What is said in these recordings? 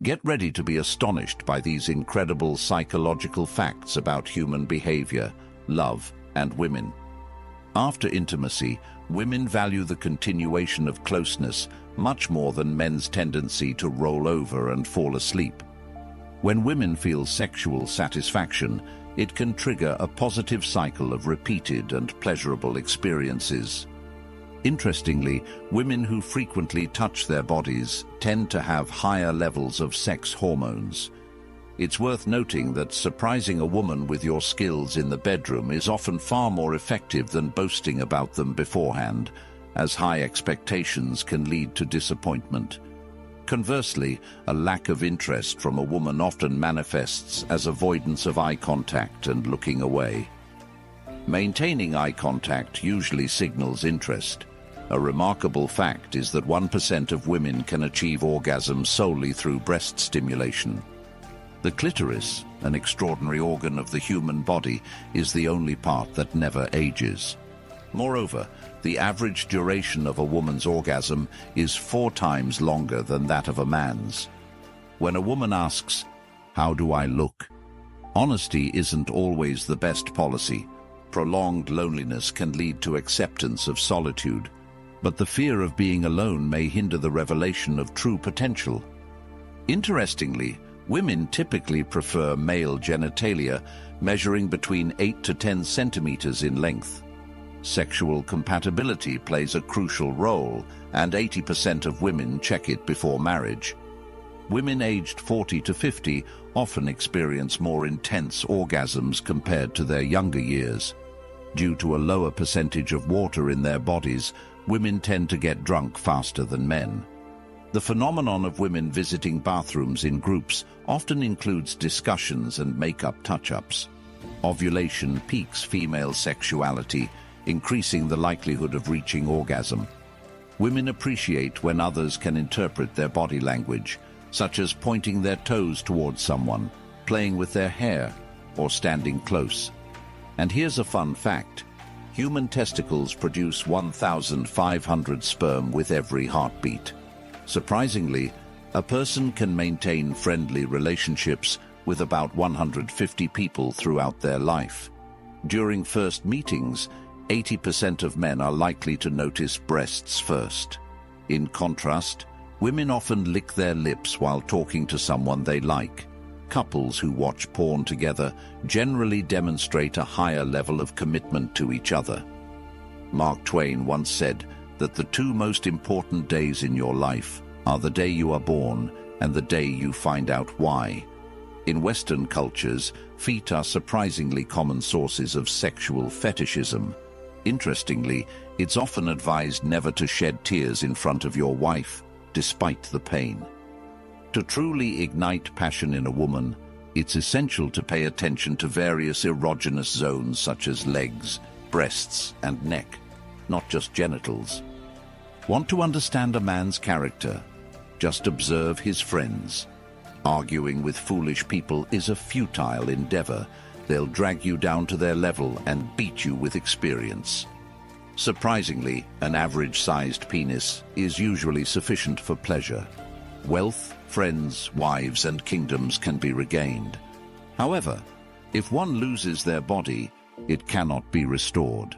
Get ready to be astonished by these incredible psychological facts about human behavior, love, and women. After intimacy, women value the continuation of closeness much more than men's tendency to roll over and fall asleep. When women feel sexual satisfaction, it can trigger a positive cycle of repeated and pleasurable experiences. Interestingly, women who frequently touch their bodies tend to have higher levels of sex hormones. It's worth noting that surprising a woman with your skills in the bedroom is often far more effective than boasting about them beforehand, as high expectations can lead to disappointment. Conversely, a lack of interest from a woman often manifests as avoidance of eye contact and looking away. Maintaining eye contact usually signals interest. A remarkable fact is that 1% of women can achieve orgasm solely through breast stimulation. The clitoris, an extraordinary organ of the human body, is the only part that never ages. Moreover, the average duration of a woman's orgasm is 4 times longer than that of a man's. When a woman asks, "How do I look?" honesty isn't always the best policy. Prolonged loneliness can lead to acceptance of solitude, but the fear of being alone may hinder the revelation of true potential. Interestingly, women typically prefer male genitalia, measuring between 8 to 10 centimeters in length. Sexual compatibility plays a crucial role, and 80% of women check it before marriage. Women aged 40 to 50 often experience more intense orgasms compared to their younger years. Due to a lower percentage of water in their bodies, women tend to get drunk faster than men. The phenomenon of women visiting bathrooms in groups often includes discussions and makeup touch-ups. Ovulation peaks female sexuality, increasing the likelihood of reaching orgasm. Women appreciate when others can interpret their body language, such as pointing their toes towards someone, playing with their hair, or standing close. And here's a fun fact. Human testicles produce 1,500 sperm with every heartbeat. Surprisingly, a person can maintain friendly relationships with about 150 people throughout their life. During first meetings, 80% of men are likely to notice breasts first. In contrast, women often lick their lips while talking to someone they like. Couples who watch porn together generally demonstrate a higher level of commitment to each other. Mark Twain once said that the 2 most important days in your life are the day you are born and the day you find out why. In Western cultures, feet are surprisingly common sources of sexual fetishism. Interestingly, it's often advised never to shed tears in front of your wife, despite the pain. To truly ignite passion in a woman, it's essential to pay attention to various erogenous zones such as legs, breasts, and neck, not just genitals. Want to understand a man's character? Just observe his friends. Arguing with foolish people is a futile endeavor. They'll drag you down to their level and beat you with experience. Surprisingly, an average-sized penis is usually sufficient for pleasure. Wealth, friends, wives, and kingdoms can be regained. However, if one loses their body, it cannot be restored.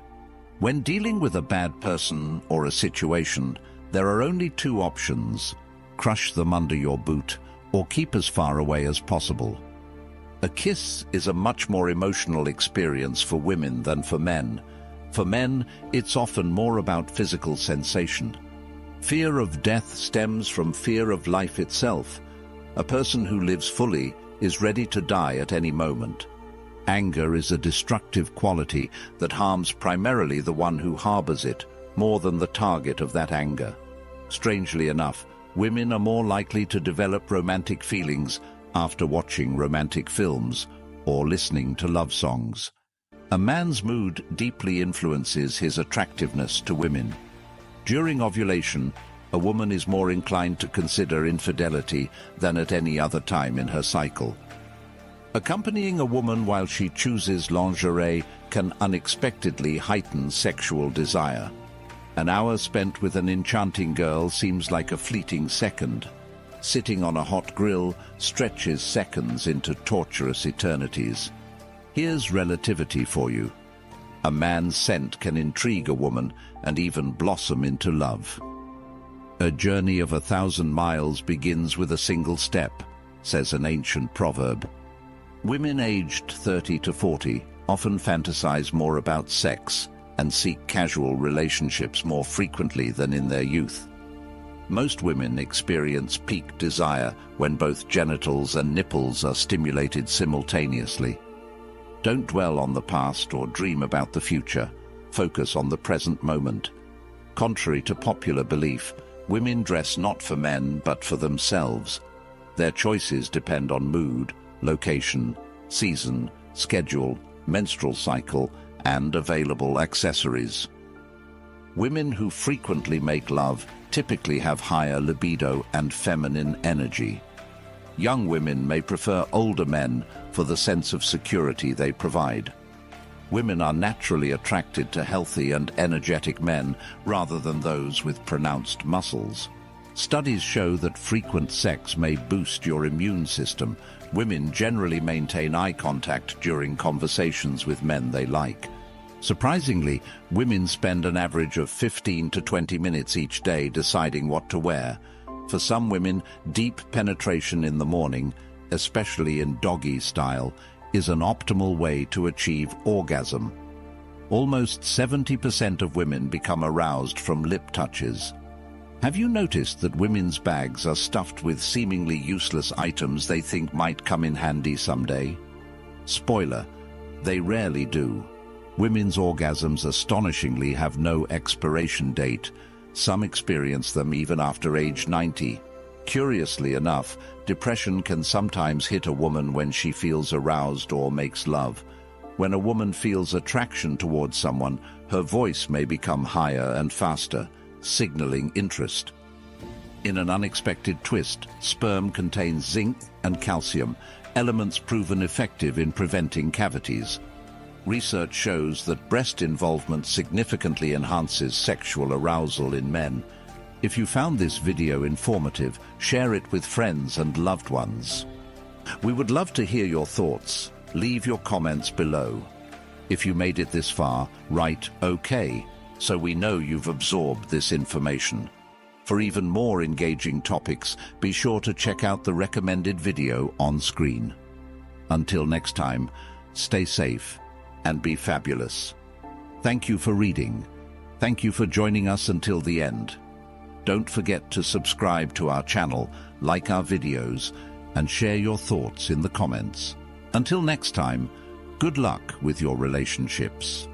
When dealing with a bad person or a situation, there are only 2 options: crush them under your boot or keep as far away as possible. A kiss is a much more emotional experience for women than for men. For men, it's often more about physical sensation. Fear of death stems from fear of life itself. A person who lives fully is ready to die at any moment. Anger is a destructive quality that harms primarily the one who harbors it, more than the target of that anger. Strangely enough, women are more likely to develop romantic feelings after watching romantic films or listening to love songs. A man's mood deeply influences his attractiveness to women. During ovulation, a woman is more inclined to consider infidelity than at any other time in her cycle. Accompanying a woman while she chooses lingerie can unexpectedly heighten sexual desire. An hour spent with an enchanting girl seems like a fleeting second. sitting on a hot grill stretches seconds into torturous eternities. Here's relativity for you. A man's scent can intrigue a woman and even blossom into love. A journey of 1,000 miles begins with a single step, says an ancient proverb. Women aged 30 to 40 often fantasize more about sex and seek casual relationships more frequently than in their youth. Most women experience peak desire when both genitals and nipples are stimulated simultaneously. Don't dwell on the past or dream about the future. Focus on the present moment. Contrary to popular belief, women dress not for men but for themselves. Their choices depend on mood, location, season, schedule, menstrual cycle, and available accessories. Women who frequently make love typically have higher libido and feminine energy. Young women may prefer older men for the sense of security they provide. Women are naturally attracted to healthy and energetic men rather than those with pronounced muscles. Studies show that frequent sex may boost your immune system. Women generally maintain eye contact during conversations with men they like. Surprisingly, women spend an average of 15 to 20 minutes each day deciding what to wear. For some women, deep penetration in the morning, especially in doggy style, is an optimal way to achieve orgasm. Almost 70% of women become aroused from lip touches. Have you noticed that women's bags are stuffed with seemingly useless items they think might come in handy someday? Spoiler, they rarely do. Women's orgasms astonishingly have no expiration date. Some experience them even after age 90. Curiously enough, depression can sometimes hit a woman when she feels aroused or makes love. When a woman feels attraction towards someone, her voice may become higher and faster, signaling interest. In an unexpected twist, sperm contains zinc and calcium, elements proven effective in preventing cavities. Research shows that breast involvement significantly enhances sexual arousal in men. If you found this video informative, share it with friends and loved ones. We would love to hear your thoughts. Leave your comments below. If you made it this far, write OK, so we know you've absorbed this information. For even more engaging topics, be sure to check out the recommended video on screen. Until next time, stay safe and be fabulous. Thank you for reading. Thank you for joining us until the end. Don't forget to subscribe to our channel, like our videos, and share your thoughts in the comments. Until next time, good luck with your relationships.